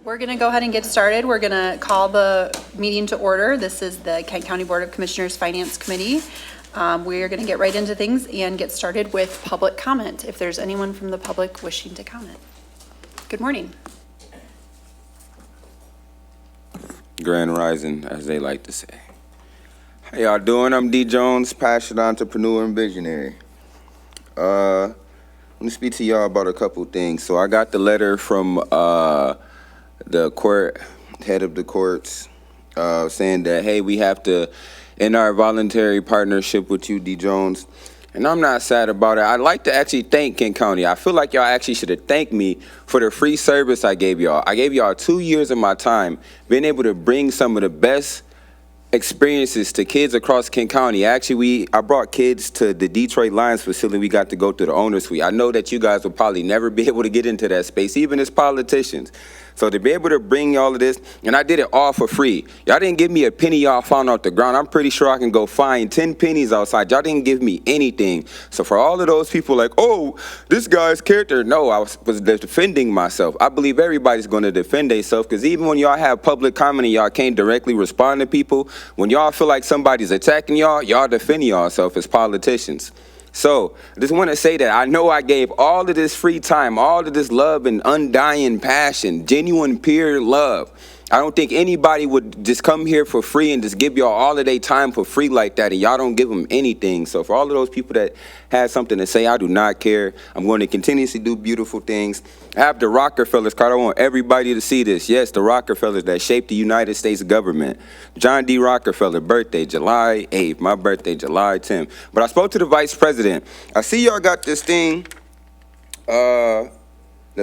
We're going to go ahead and get started. We're going to call the meeting to order. This is the Kent County Board of Commissioners Finance Committee. We are going to get right into things and get started with public comment. If there's anyone from the public wishing to comment. Good morning. Grand Rising, as they like to say. How y'all doing? I'm D. Jones, passionate entrepreneur and visionary. Let me speak to y'all about a couple things. So I got the letter from the court, head of the courts, saying that, hey, we have to end our voluntary partnership with you, D. Jones. And I'm not sad about it. I'd like to actually thank Kent County. I feel like y'all actually should have thanked me for the free service I gave y'all. I gave y'all 2 years of my time, being able to bring some of the best experiences to kids across Kent County. Actually, I brought kids to the Detroit Lions facility. We got to go to the owner's suite. I know that you guys will probably never be able to get into that space, even as politicians. So to be able to bring all of this, and I did it all for free. Y'all didn't give me a penny y'all found off the ground. I'm pretty sure I can go find 10 pennies outside. Y'all didn't give me anything. So for all of those people like, oh, this guy's character, no, I was defending myself. I believe everybody's going to defend themselves, because even when y'all have public comment and y'all can't directly respond to people, when y'all feel like somebody's attacking y'all, y'all defend yourself as politicians. So I just want to say that I know I gave all of this free time, all of this love and undying passion, genuine pure love. I don't think anybody would just come here for free and just give y'all all of their time for free like that, and y'all don't give them anything. So for all of those people that had something to say, I do not care. I'm going to continuously do beautiful things. I have the Rockefellers card. I want everybody to see this. Yes, the Rockefellers that shaped the United States government. John D. Rockefeller, birthday July 8th. My birthday July 10th. But I spoke to the vice president. I see y'all got this thing. The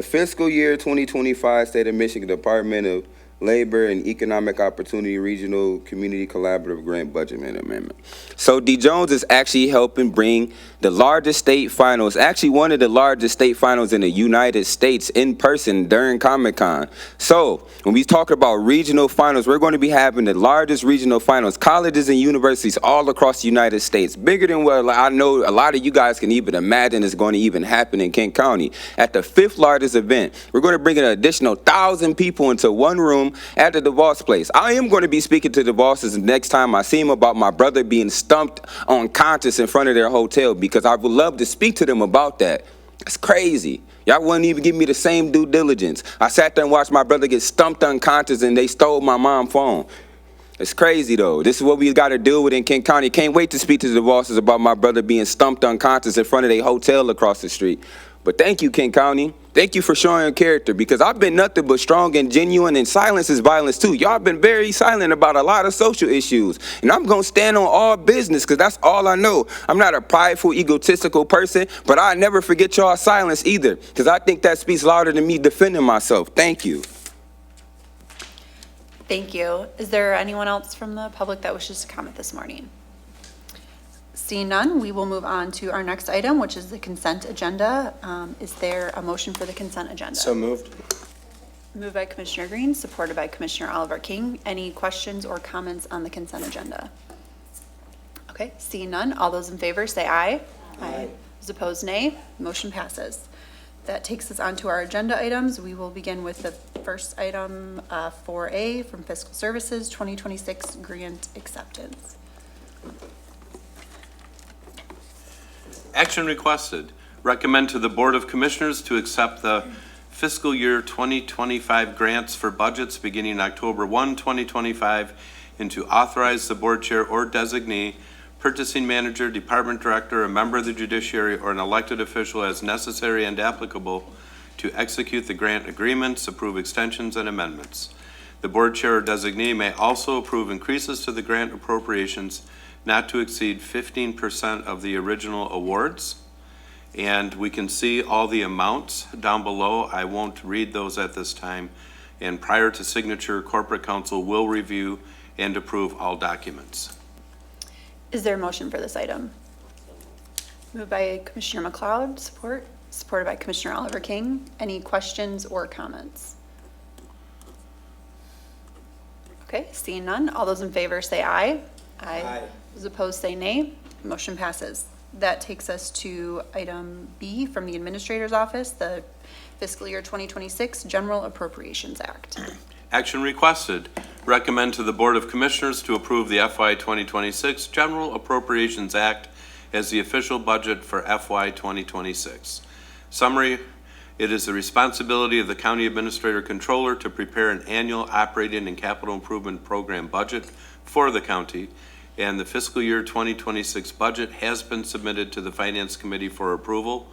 fiscal year 2025 State of Michigan Department of Labor and Economic Opportunity Regional Community Collaborative Grant Budget Amendment. So D. Jones is actually helping bring the largest state finals, actually one of the largest state finals in the United States in person during Comic-Con. So when we talk about regional finals, we're going to be having the largest regional finals, colleges and universities all across the United States, bigger than what I know a lot of you guys can even imagine is going to even happen in Kent County. At the 5th largest event, we're going to bring an additional 1,000 people into one room at the DeVos place. I am going to be speaking to DeVos's the next time I see him about my brother being stumped unconscious in front of their hotel, because I would love to speak to them about that. It's crazy. Y'all wouldn't even give me the same due diligence. I sat there and watched my brother get stumped unconscious and they stole my mom's phone. It's crazy, though. This is what we got to deal with in Kent County. Can't wait to speak to the DeVos's about my brother being stumped unconscious in front of their hotel across the street. But thank you, Kent County. Thank you for showing your character, because I've been nothing but strong and genuine, and silence is violence too. Y'all been very silent about a lot of social issues, and I'm going to stand on all business, because that's all I know. I'm not a prideful, egotistical person, but I never forget y'all silence either, because I think that speaks louder than me defending myself. Thank you. Thank you. Is there anyone else from the public that wishes to comment this morning? Seeing none, we will move on to our next item, which is the consent agenda. Is there a motion for the consent agenda? So moved. Moved by Commissioner Green, supported by Commissioner Oliver King. Any questions or comments on the consent agenda? Okay, seeing none, all those in favor say aye. Aye. Those opposed, nay. Motion passes. That takes us on to our agenda items. We will begin with the first item, 4A from Fiscal Services, 2026 grant acceptance. Action requested. Recommend to the Board of Commissioners to accept the fiscal year 2025 grants for budgets beginning October 1, 2025, and to authorize the board chair or designee, purchasing manager, department director, a member of the judiciary, or an elected official as necessary and applicable to execute the grant agreements, approve extensions and amendments. The board chair or designee may also approve increases to the grant appropriations not to exceed 15% of the original awards. And we can see all the amounts down below. I won't read those at this time. And prior to signature, Corporate Counsel will review and approve all documents. Is there a motion for this item? Moved by Commissioner McLeod, supported by Commissioner Oliver King. Any questions or comments? Okay, seeing none, all those in favor say aye. Aye. Those opposed say nay. Motion passes. That takes us to item B from the Administrator's Office, the Fiscal Year 2026 General Appropriations Act. Action requested. Recommend to the Board of Commissioners to approve the FY 2026 General Appropriations Act as the official budget for FY 2026. Summary, it is the responsibility of the County Administrator Controller to prepare an annual operating and capital improvement program budget for the county, and the fiscal year 2026 budget has been submitted to the Finance Committee for approval.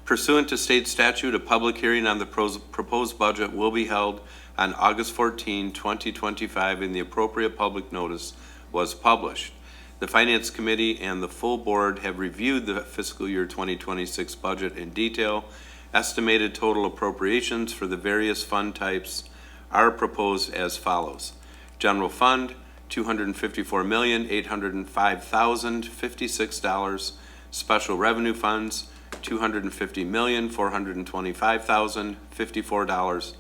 Pursuant to state statute, a public hearing on the proposed budget will be held on August 14, 2025, and the appropriate public notice was published. The Finance Committee and the full board have reviewed the fiscal year 2026 budget in detail. Estimated total appropriations for the various fund types are proposed as follows. General Fund, $254,805,056. Special Revenue Funds, $250,425,054,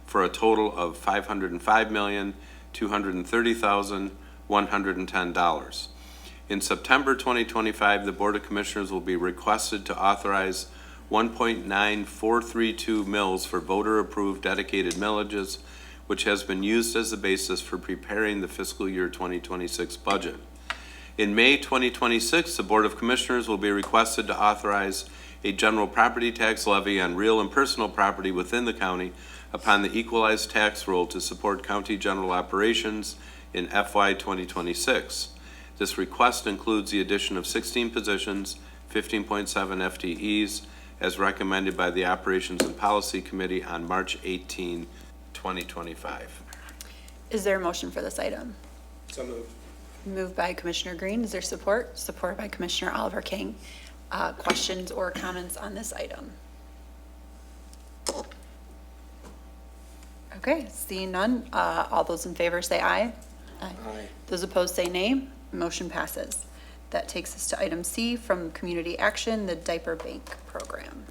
for a total of $505,230,110. In September 2025, the Board of Commissioners will be requested to authorize 1.9432 mills for voter-approved dedicated millages, which has been used as the basis for preparing the fiscal year 2026 budget. In May 2026, the Board of Commissioners will be requested to authorize a general property tax levy on real and personal property within the county upon the equalized tax roll to support county general operations in FY 2026. This request includes the addition of 16 positions, 15.7 FTEs, as recommended by the Operations and Policy Committee on March 18, 2025. Is there a motion for this item? So moved. Moved by Commissioner Green. Is there support? Supported by Commissioner Oliver King. Questions or comments on this item? Okay, seeing none. All those in favor say aye. Aye. Those opposed say nay. Motion passes. That takes us to item C from Community Action, the Diaper Bank Program.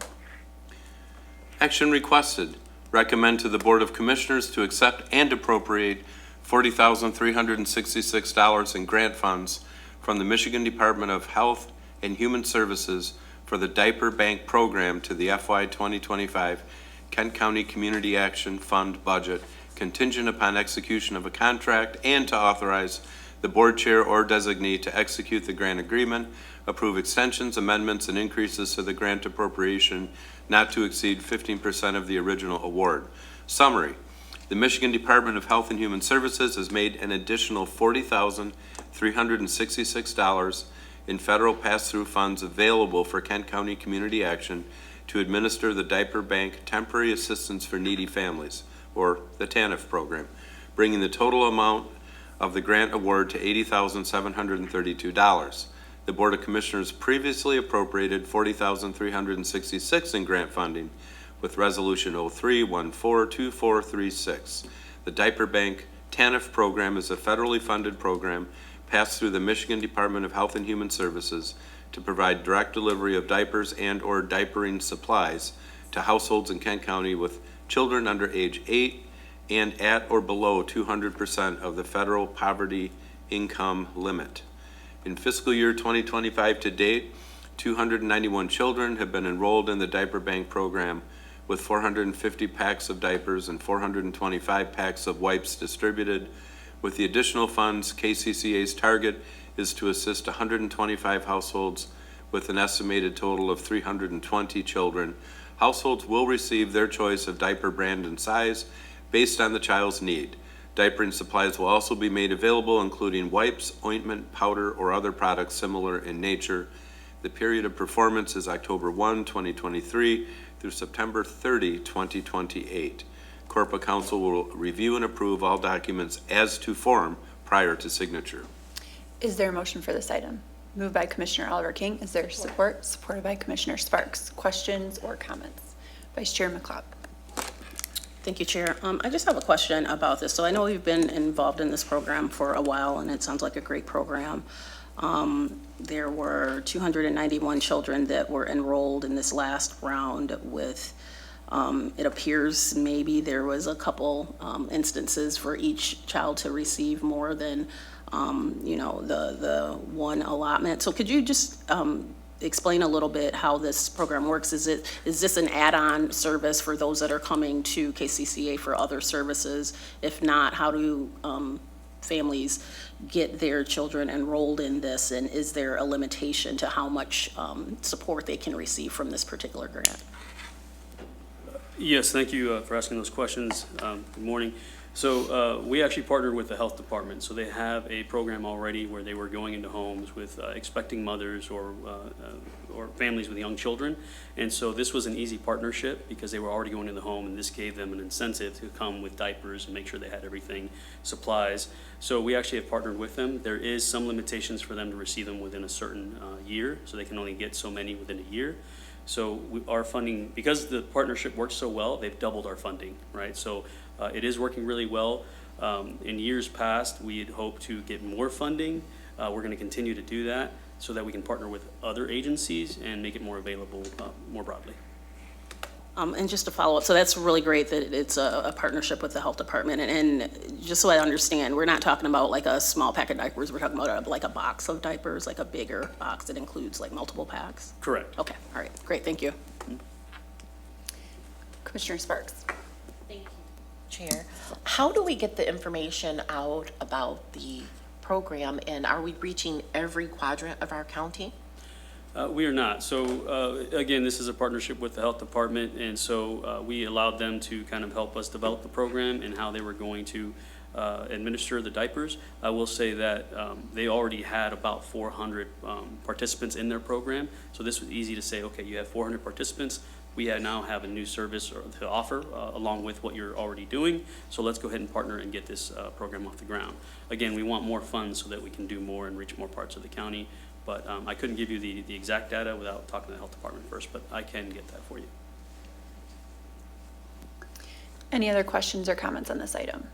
Action requested. Recommend to the Board of Commissioners to accept and appropriate $40,366 in grant funds from the Michigan Department of Health and Human Services for the Diaper Bank Program to the FY 2025 Kent County Community Action Fund budget, contingent upon execution of a contract, and to authorize the board chair or designee to execute the grant agreement, approve extensions, amendments, and increases to the grant appropriation not to exceed 15% of the original award. Summary, the Michigan Department of Health and Human Services has made an additional $40,366 in federal pass-through funds available for Kent County Community Action to administer the Diaper Bank Temporary Assistance for Needy Families, or the TANF program, bringing the total amount of the grant award to $80,732. The Board of Commissioners previously appropriated $40,366 in grant funding with Resolution 03-142436. The Diaper Bank TANF program is a federally funded program passed through the Michigan Department of Health and Human Services to provide direct delivery of diapers and/or diapering supplies to households in Kent County with children under age 8 and at or below 200% of the federal poverty income limit. In fiscal year 2025 to date, 291 children have been enrolled in the Diaper Bank program, with 450 packs of diapers and 425 packs of wipes distributed. With the additional funds, KCCA's target is to assist 125 households with an estimated total of 320 children. Households will receive their choice of diaper brand and size based on the child's need. Diapering supplies will also be made available, including wipes, ointment, powder, or other products similar in nature. The period of performance is October 1, 2023 through September 30, 2028. Corporate Counsel will review and approve all documents as to form prior to signature. Is there a motion for this item? Moved by Commissioner Oliver King. Is there support? Supported by Commissioner Sparks. Questions or comments? Vice Chair McLeod. Thank you, Chair. I just have a question about this. So I know we've been involved in this program for a while, and it sounds like a great program. There were 291 children that were enrolled in this last round with, it appears maybe there was a couple instances for each child to receive more than, the one allotment. So could you just explain a little bit how this program works. Is this an add-on service for those that are coming to KCCA for other services? If not, how do families get their children enrolled in this? And is there a limitation to how much support they can receive from this particular grant? Yes, thank you for asking those questions. Good morning. So we actually partnered with the health department. So they have a program already where they were going into homes with expecting mothers or families with young children. And so this was an easy partnership because they were already going to the home, and this gave them an incentive to come with diapers and make sure they had everything, supplies. So we actually have partnered with them. There is some limitations for them to receive them within a certain year, so they can only get so many within a year. So our funding, because the partnership works so well, they've doubled our funding, right? So it is working really well. In years past, we had hoped to get more funding. We're going to continue to do that so that we can partner with other agencies and make it more available more broadly. And just to follow up, so that's really great that it's a partnership with the health department. And just so I understand, we're not talking about like a small pack of diapers. We're talking about like a box of diapers, like a bigger box that includes like multiple packs? Correct. Okay, all right, great, thank you. Commissioner Sparks. Thank you, Chair. How do we get the information out about the program, and are we reaching every quadrant of our county? We are not. So again, this is a partnership with the health department, and so we allowed them to kind of help us develop the program and how they were going to administer the diapers. I will say that they already had about 400 participants in their program, so this was easy to say, okay, you have 400 participants. We now have a new service to offer along with what you're already doing, so let's go ahead and partner and get this program off the ground. Again, we want more funds so that we can do more and reach more parts of the county. But I couldn't give you the exact data without talking to the health department first, but I can get that for you. Any other questions or comments on this item?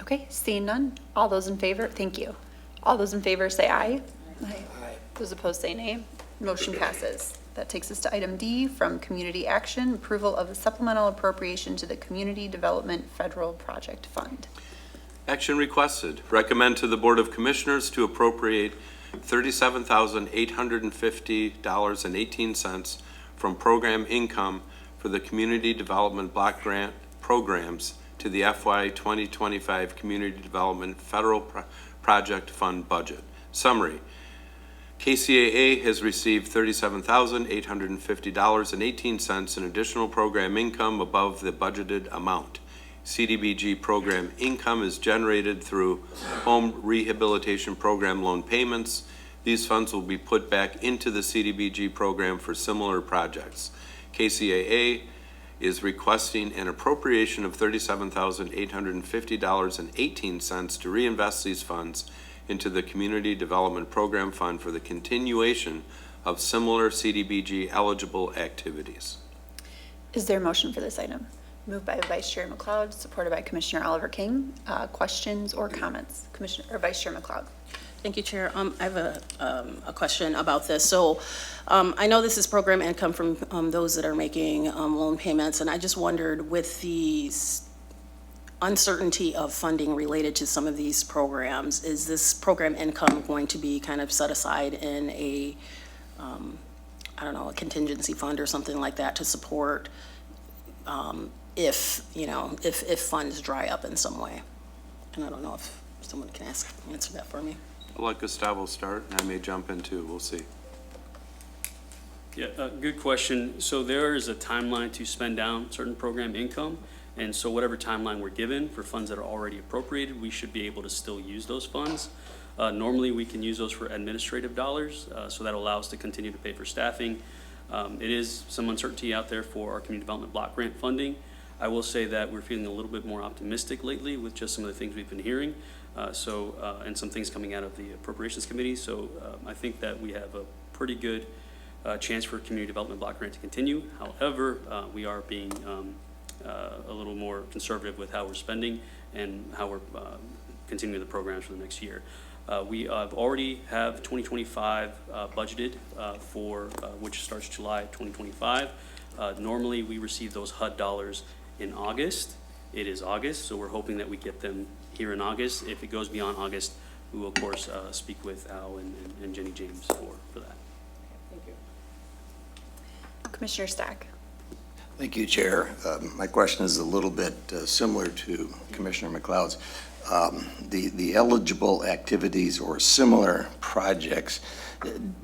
Okay, seeing none. All those in favor, thank you. All those in favor say aye. Aye. Those opposed say nay. Motion passes. That takes us to item D from Community Action, approval of the supplemental appropriation to the Community Development Federal Project Fund. Action requested. Recommend to the Board of Commissioners to appropriate $37,850.18 from program income for the Community Development Block Grant programs to the FY 2025 Community Development Federal Project Fund budget. Summary. KCAA has received $37,850.18 in additional program income above the budgeted amount. CDBG program income is generated through home rehabilitation program loan payments. These funds will be put back into the CDBG program for similar projects. KCAA is requesting an appropriation of $37,850.18 to reinvest these funds into the Community Development Program Fund for the continuation of similar CDBG eligible activities. Is there a motion for this item? Moved by Vice Chair McLeod, supported by Commissioner Oliver King. Questions or comments? Commissioner or Vice Chair McLeod. Thank you, Chair. I have a question about this. So I know this is program income from those that are making loan payments, and I just wondered, with the uncertainty of funding related to some of these programs, is this program income going to be kind of set aside in a, I don't know, a contingency fund or something like that to support if funds dry up in some way? And I don't know if someone can answer that for me. I'll let Gustavo start, and I may jump in too. We'll see. Yeah, good question. So there is a timeline to spend down certain program income. And so whatever timeline we're given for funds that are already appropriated, we should be able to still use those funds. Normally, we can use those for administrative dollars, so that allows us to continue to pay for staffing. It is some uncertainty out there for our community development block grant funding. I will say that we're feeling a little bit more optimistic lately with just some of the things we've been hearing, and some things coming out of the Appropriations Committee. So I think that we have a pretty good chance for community development block grant to continue. However, we are being a little more conservative with how we're spending and how we're continuing the programs for the next year. We have already have 2025 budgeted for which starts July 2025. Normally, we receive those HUD dollars in August. It is August, so we're hoping that we get them here in August. If it goes beyond August, we will, of course, speak with Al and Jenny James for that. Commissioner Stack. Thank you, Chair. My question is a little bit similar to Commissioner McLeod's. The eligible activities or similar projects,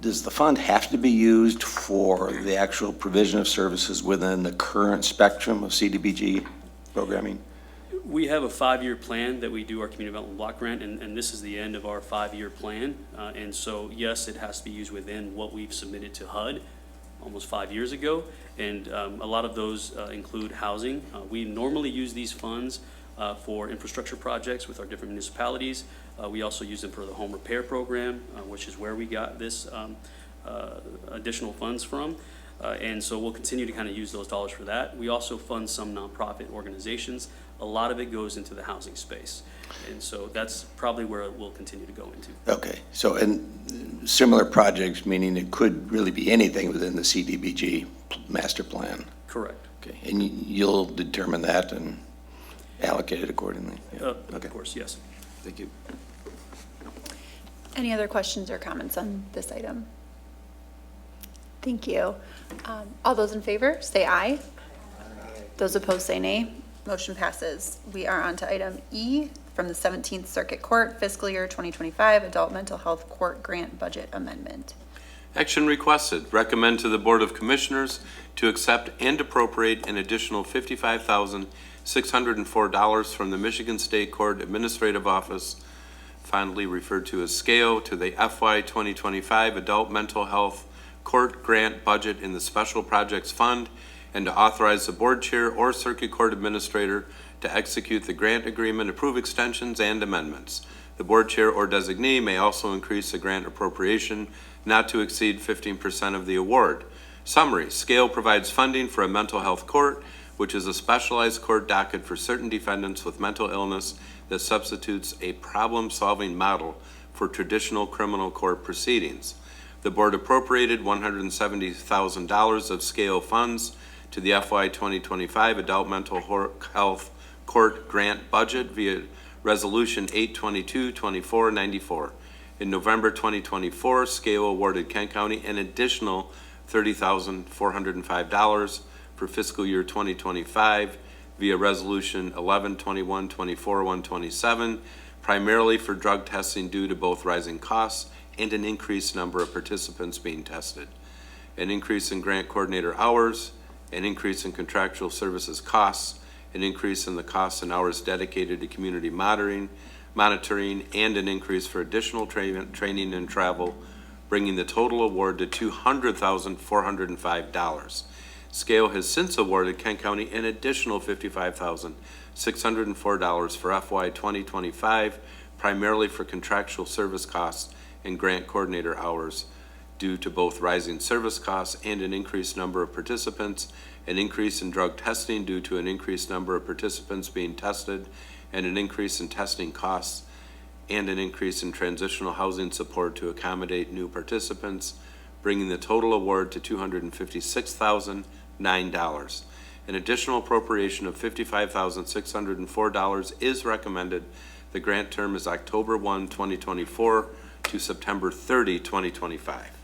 does the fund have to be used for the actual provision of services within the current spectrum of CDBG programming? We have a 5-year plan that we do our community development block grant, and this is the end of our 5-year plan. And so, yes, it has to be used within what we've submitted to HUD almost 5 years ago. And a lot of those include housing. We normally use these funds for infrastructure projects with our different municipalities. We also use them for the home repair program, which is where we got this additional funds from. And so we'll continue to kind of use those dollars for that. We also fund some nonprofit organizations. A lot of it goes into the housing space. And so that's probably where it will continue to go into. Okay, so, and similar projects, meaning it could really be anything within the CDBG master plan? Correct. Okay, and you'll determine that and allocate it accordingly? Yeah. Okay. Of course, yes. Thank you. Any other questions or comments on this item? Thank you. All those in favor, say aye. Those opposed, say nay. Motion passes. We are on to item E from the 17th Circuit Court, fiscal year 2025 Adult Mental Health Court Grant Budget Amendment. Action requested. Recommend to the Board of Commissioners to accept and appropriate an additional $55,604 from the Michigan State Court Administrative Office, fondly referred to as SCAO, to the FY 2025 Adult Mental Health Court Grant Budget in the Special Projects Fund, and to authorize the Board Chair or Circuit Court Administrator to execute the grant agreement, approve extensions and amendments. The Board Chair or designee may also increase the grant appropriation not to exceed 15% of the award. Summary: SCAO provides funding for a mental health court, which is a specialized court docket for certain defendants with mental illness that substitutes a problem-solving model for traditional criminal court proceedings. The Board appropriated $170,000 of SCAO funds to the FY 2025 Adult Mental Health Court Grant Budget via Resolution 822-2494. In November 2024, SCAO awarded Kent County an additional $30,405 for fiscal year 2025 via Resolution 1121-24-127, primarily for drug testing due to both rising costs and an increased number of participants being tested, an increase in grant coordinator hours, an increase in contractual services costs, an increase in the costs and hours dedicated to community monitoring, and an increase for additional training and travel, bringing the total award to $200,405. SCAO has since awarded Kent County an additional $55,604 for FY 2025, primarily for contractual service costs and grant coordinator hours, due to both rising service costs and an increased number of participants, an increase in drug testing due to an increased number of participants being tested, and an increase in testing costs, and an increase in transitional housing support to accommodate new participants, bringing the total award to $256,009. An additional appropriation of $55,604 is recommended. The grant term is October 1, 2024 to September 30, 2025.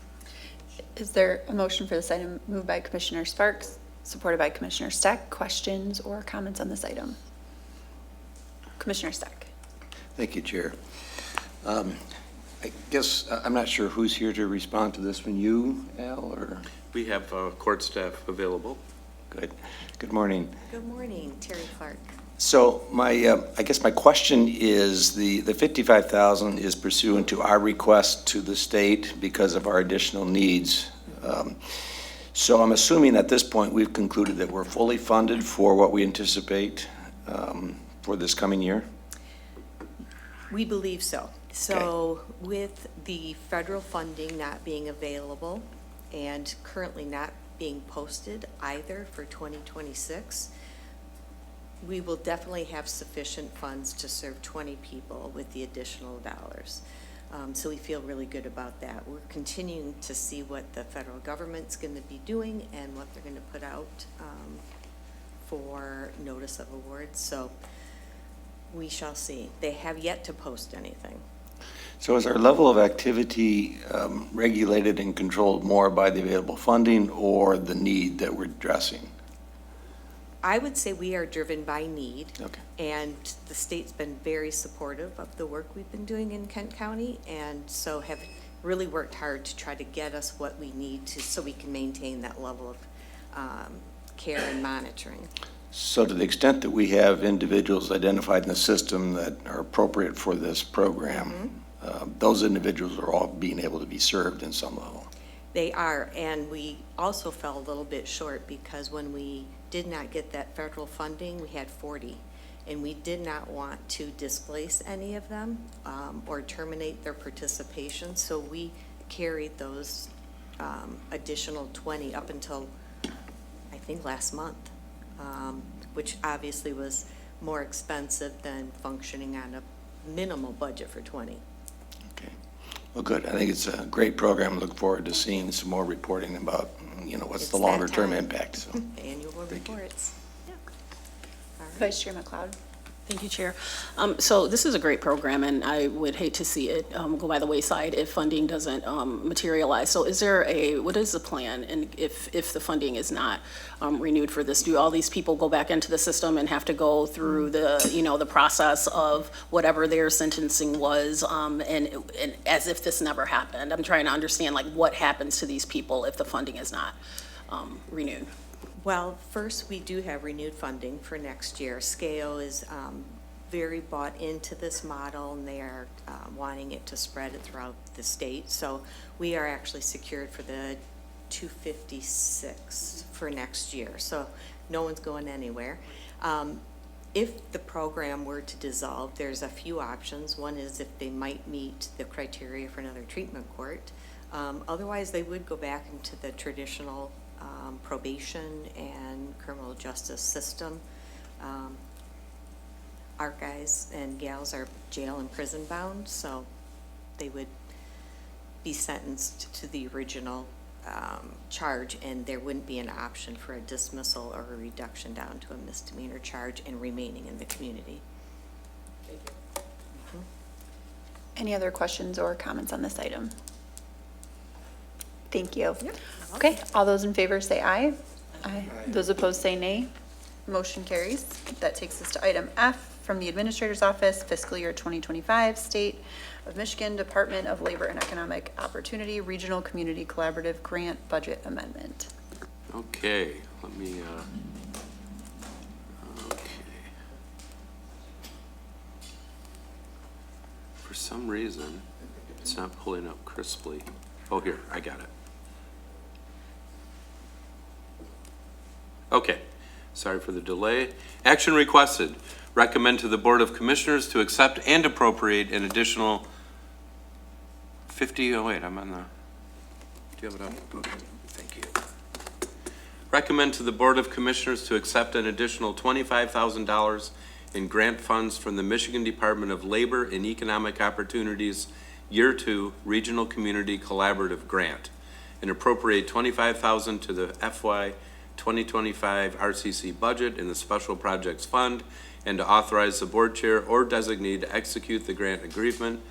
Is there a motion for this item moved by Commissioner Sparks, supported by Commissioner Stack? Questions or comments on this item? Commissioner Stack. Thank you, Chair. I guess, I'm not sure who's here to respond to this one, you, Al, or? We have court staff available. Good. Good morning. Good morning, Terry Clark. So I guess my question is, the 55,000 is pursuant to our request to the state because of our additional needs. So I'm assuming at this point, we've concluded that we're fully funded for what we anticipate for this coming year? We believe so. So with the federal funding not being available and currently not being posted either for 2026, we will definitely have sufficient funds to serve 20 people with the additional dollars. So we feel really good about that. We're continuing to see what the federal government's going to be doing and what they're going to put out for notice of awards. So we shall see. They have yet to post anything. So is our level of activity regulated and controlled more by the available funding or the need that we're addressing? I would say we are driven by need. Okay. And the state's been very supportive of the work we've been doing in Kent County, and so have really worked hard to try to get us what we need to, so we can maintain that level of care and monitoring. So to the extent that we have individuals identified in the system that are appropriate for this program, those individuals are all being able to be served in some level. They are, and we also fell a little bit short because when we did not get that federal funding, we had 40. And we did not want to displace any of them or terminate their participation. So we carried those additional 20 up until, I think, last month, which obviously was more expensive than functioning on a minimal budget for 20. Okay. Well, good. I think it's a great program. Look forward to seeing some more reporting about, what's It's the that longer-term time. impact. So. Annual Thank you. reports. Yeah. All right. Vice Chair McLeod. Thank you, Chair. So this is a great program, and I would hate to see it go by the wayside if funding doesn't materialize. So what is the plan, and if the funding is not renewed for this? Do all these people go back into the system and have to go through the process of whatever their sentencing was, and as if this never happened? I'm trying to understand, like, what happens to these people if the funding is not renewed? Well, first, we do have renewed funding for next year. SCAO is very bought into this model, and they are wanting it to spread it throughout the state. So we are actually secured for the 256 for next year. So no one's going anywhere. If the program were to dissolve, there's a few options. One is if they might meet the criteria for another treatment court. Otherwise, they would go back into the traditional probation and criminal justice system. Our guys and gals are jail and prison bound, so they would be sentenced to the original charge, and there wouldn't be an option for a dismissal or a reduction down to a misdemeanor charge and remaining in the community. Any other questions or comments on this item? Thank you. Okay, all those in favor say aye. Aye. Those opposed say nay. Motion carries. That takes us to item F from the Administrator's Office, fiscal year 2025, State of Michigan Department of Labor and Economic Opportunity Regional Community Collaborative Grant Budget Amendment. Okay, let me, okay. For some reason, it's not pulling up crisply. Oh, here, I got it. Okay, sorry for the delay. Action requested. Recommend to the Board of Commissioners to accept and appropriate an additional 50, oh wait, I'm on the, do you have it up? Okay, thank you. Recommend to the Board of Commissioners to accept an additional $25,000 in grant funds from the Michigan Department of Labor and Economic Opportunities Year 2 Regional Community Collaborative Grant and appropriate $25,000 to the FY 2025 RCC budget in the Special Projects Fund, and to authorize the board chair or designee to execute the grant agreement,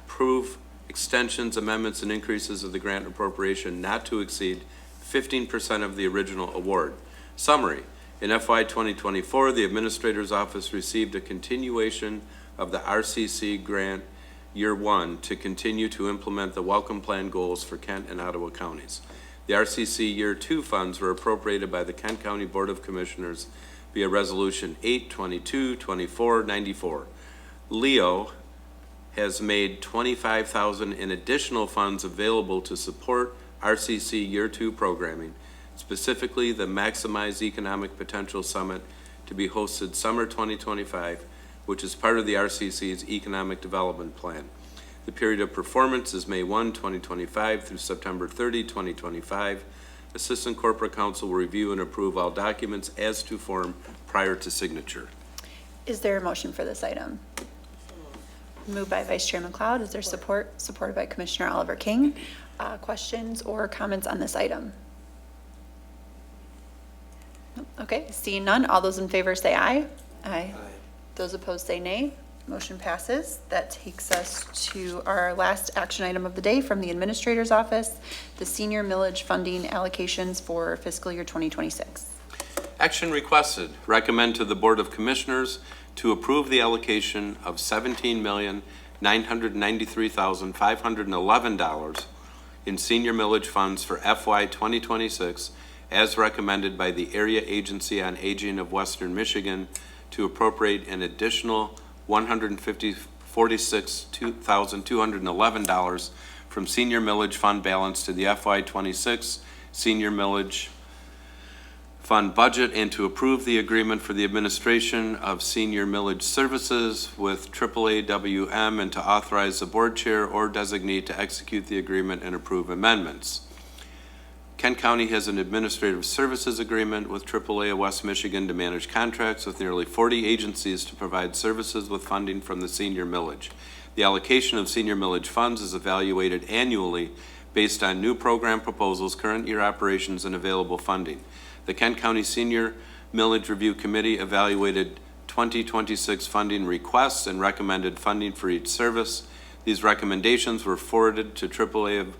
approve extensions, amendments, and increases of the grant appropriation not to exceed 15% of the original award. Summary: in FY 2024, the Administrator's Office received a continuation of the RCC grant Year 1 to continue to implement the Welcome Plan goals for Kent and Ottawa counties. The RCC Year 2 funds were appropriated by the Kent County Board of Commissioners via Resolution 8/22/24/94. Leo has made $25,000 in additional funds available to support RCC Year 2 programming, specifically the Maximize Economic Potential Summit to be hosted summer 2025, which is part of the RCC's Economic Development Plan. The period of performance is May 1, 2025 through September 30, 2025. Assistant Corporate Counsel will review and approve all documents as to form prior to signature. Is there a motion for this item? Moved by Vice Chair McLeod. Is there support? Supported by Commissioner Oliver King. Questions or comments on this item? Nope. Okay, seeing none, all those in favor say aye. Aye. Those opposed say nay. Motion passes. That takes us to our last action item of the day from the Administrator's Office, the senior millage funding allocations for fiscal year 2026. Action requested. Recommend to the Board of Commissioners to approve the allocation of $17,993,511 in senior millage funds for FY 2026 as recommended by the Area Agency on Aging of Western Michigan to appropriate an additional $146,211 from senior millage fund balance to the FY 26 senior millage fund budget, and to approve the agreement for the administration of senior millage services with AAAWM, and to authorize the board chair or designee to execute the agreement and approve amendments. Kent County has an administrative services agreement with AAA of West Michigan to manage contracts with nearly 40 agencies to provide services with funding from the senior millage. The allocation of senior millage funds is evaluated annually based on new program proposals, current year operations, and available funding. The Kent County Senior Millage Review Committee evaluated 2026 funding requests and recommended funding for each service. These recommendations were forwarded to AAA of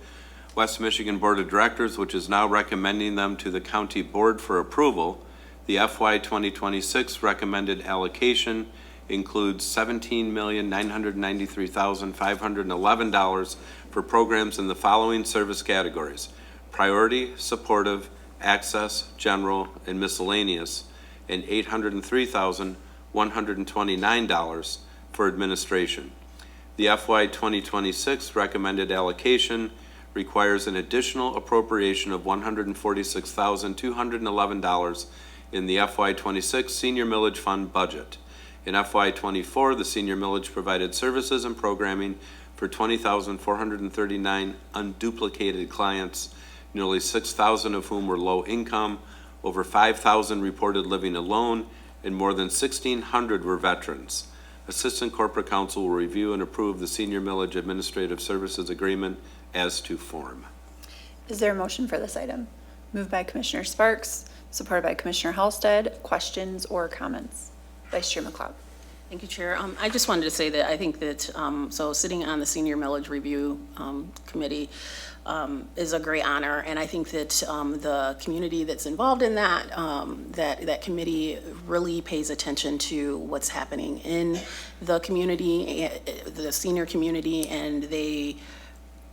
West Michigan Board of Directors, which is now recommending them to the county board for approval. The FY 2026 recommended allocation includes $17,993,511 for programs in the following service categories: priority, supportive, access, general, and miscellaneous, and $803,129 for administration. The FY 2026 recommended allocation requires an additional appropriation of $146,211 in the FY 26 senior millage fund budget. In FY 24, the senior millage provided services and programming for 20,439 unduplicated clients, nearly 6,000 of whom were low income, over 5,000 reported living alone, and more than 1,600 were veterans. Assistant Corporate Counsel will review and approve the Senior Millage Administrative Services Agreement as to form. Is there a motion for this item? Moved by Commissioner Sparks, supported by Commissioner Halsted. Questions or comments? Vice Chair McLeod. Thank you, Chair. I just wanted to say that I think that, so sitting on the Senior Millage Review Committee is a great honor, and I think that the community that's involved in that, that committee really pays attention to what's happening in the community, the senior community, and they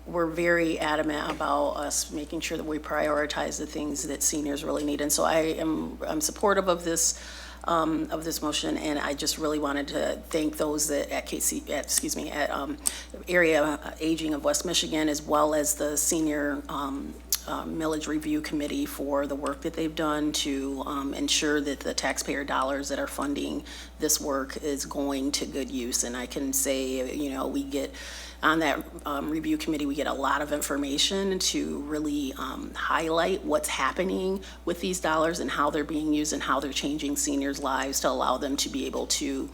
were very adamant about us making sure that we prioritize the things that seniors really need. And so I'm supportive of this motion, and I just really wanted to thank those that at Area Aging of West Michigan, as well as the Senior Millage Review Committee for the work that they've done to ensure that the taxpayer dollars that are funding this work is going to good use. And I can say, you know, we get on that review committee, we get a lot of information to really highlight what's happening with these dollars and how they're being used and how they're changing seniors' lives to allow them to be able to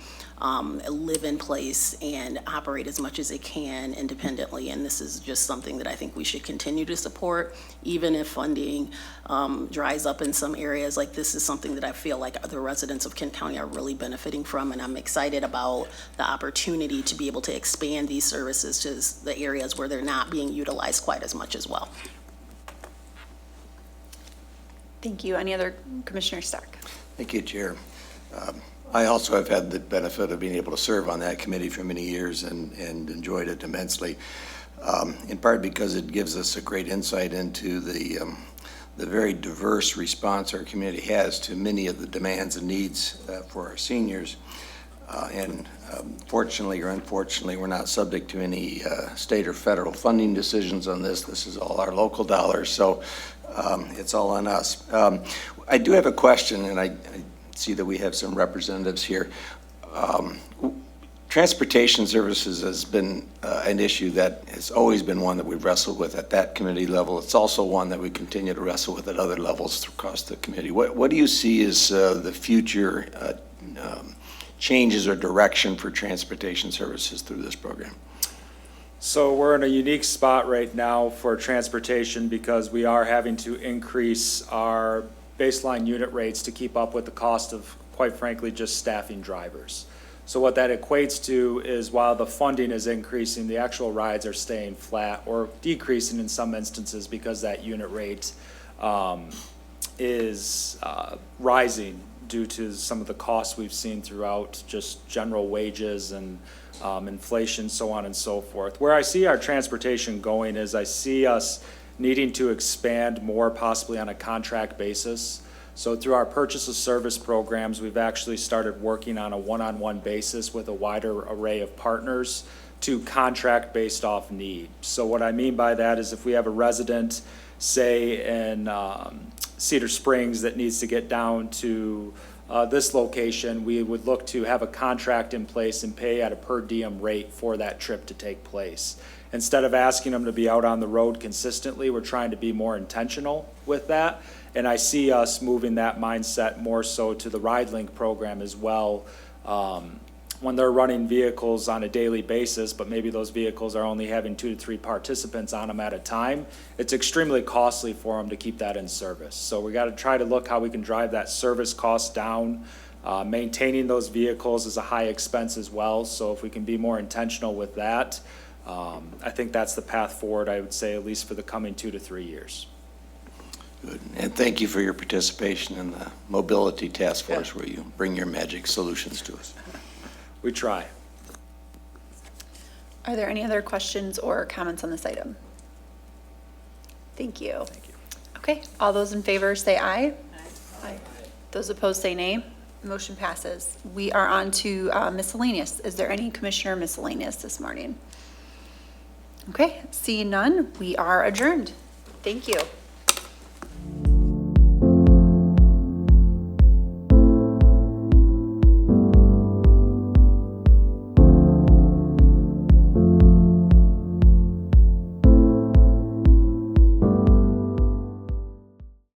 live in place and operate as much as they can independently. And this is just something that I think we should continue to support, even if funding dries up in some areas. Like, this is something that I feel like the residents of Kent County are really benefiting from, and I'm excited about the opportunity to be able to expand these services to the areas where they're not being utilized quite as much as well. Thank you. Any other? Commissioner Stark. Thank you, Chair. I also have had the benefit of being able to serve on that committee for many years and enjoyed it immensely, in part because it gives us a great insight into the very diverse response our community has to many of the demands and needs for our seniors. And fortunately or unfortunately, we're not subject to any state or federal funding decisions on this. This is all our local dollars, so it's all on us. I do have a question, and I see that we have some representatives here. Transportation services has been an issue that has always been one that we've wrestled with at that committee level. It's also one that we continue to wrestle with at other levels across the committee. What do you see as the future changes or direction for transportation services through this program? So we're in a unique spot right now for transportation because we are having to increase our baseline unit rates to keep up with the cost of, quite frankly, just staffing drivers. So what that equates to is while the funding is increasing, the actual rides are staying flat or decreasing in some instances because that unit rate is rising due to some of the costs we've seen throughout just general wages and inflation, so on and so forth. Where I see our transportation going is I see us needing to expand more possibly on a contract basis. So through our purchase of service programs, we've actually started working on a one-on-one basis with a wider array of partners to contract based off need. So what I mean by that is if we have a resident, say in Cedar Springs, that needs to get down to this location, we would look to have a contract in place and pay at a per diem rate for that trip to take place. Instead of asking them to be out on the road consistently, we're trying to be more intentional with that. And I see us moving that mindset more so to the RideLink program as well. When they're running vehicles on a daily basis, but maybe those vehicles are only having 2 to 3 participants on them at a time, it's extremely costly for them to keep that in service. So we got to try to look how we can drive that service cost down. Maintaining those vehicles is a high expense as well. So if we can be more intentional with that, I think that's the path forward, I would say, at least for the coming 2 to 3 years. Good. And thank you for your participation in the Mobility Task Force where you bring your magic solutions to us. We try. Are there any other questions or comments on this item? Thank you. Thank you. Okay, all those in favor say aye. Aye. Those opposed say nay. Motion passes. We are on to miscellaneous. Is there any commissioner miscellaneous this morning? Okay, seeing none, we are adjourned. Thank you.